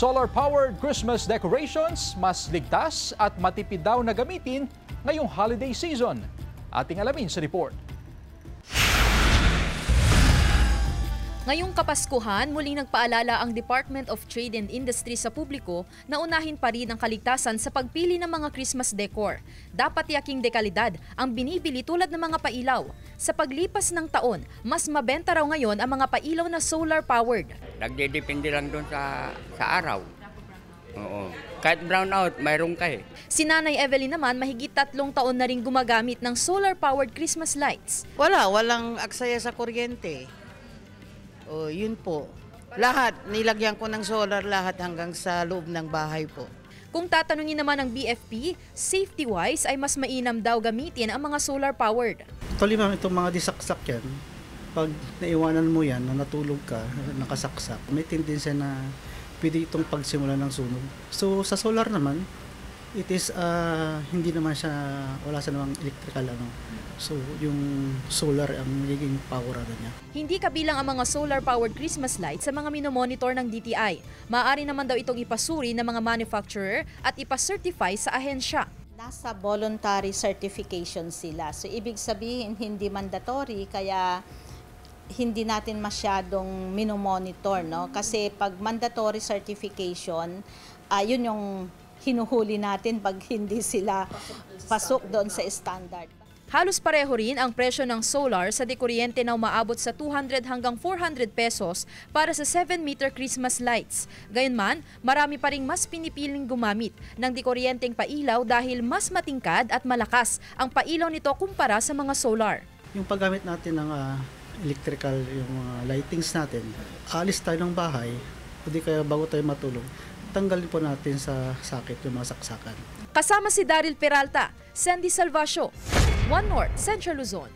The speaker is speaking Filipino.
Solar-powered Christmas decorations, mas ligtas at matipid daw na gamitin ngayong holiday season. Ating alamin sa report. Ngayong Kapaskuhan, muling nagpaalala ang Department of Trade and Industry sa publiko na unahin pa rin ang kaligtasan sa pagpili ng mga Christmas decor. Dapat yaking dekalidad ang binibili tulad ng mga pailaw. Sa paglipas ng taon, mas mabenta raw ngayon ang mga pailaw na solar-powered. Nagdedepende lang doon sa araw. Oo. Kahit brown out, mayroon ka eh. Si Nanay Evelyn naman, mahigit 3 taon na rin gumagamit ng solar-powered Christmas lights. Walang aksaya sa kuryente. O, yun po. Lahat, nilagyan ko ng solar lahat hanggang sa loob ng bahay po. Kung tatanungin naman ng BFP, safety-wise ay mas mainam daw gamitin ang mga solar-powered. Actually ma'am, itong mga disaksak yan, pag naiwanan mo yan, na natulog ka, nakasaksak, may tendensya na pwede itong pagsimula ng sunog. So sa solar naman, it is hindi naman siya, wala sa namang electrical So yung solar ang magiging power niya. Hindi kabilang ang mga solar-powered Christmas lights sa mga minomonitor ng DTI. Maaari naman daw itong ipasuri ng mga manufacturer at ipacertify sa ahensya. Nasa voluntary certification sila. So ibig sabihin hindi mandatory kaya hindi natin masyadong minomonitor, no? Kasi pag mandatory certification, yun yung hinuhuli natin pag hindi sila pasok doon sa standard. Halos pareho rin ang presyo ng solar sa dekuryente na umaabot sa 200 hanggang 400 pesos para sa 7-meter Christmas lights. Gayunman, marami pa ring mas pinipiling gumamit ng dekuryenteng pailaw dahil mas matingkad at malakas ang pailaw nito kumpara sa mga solar. Yung paggamit natin ng electrical, yung mga lightings natin, alis tayo ng bahay, o di kaya bago tayo matulog, tanggalin po natin sa sakit yung mga saksakan. Kasama si Daryl Peralta, Sandy Salvacio, One North, Central Luzon.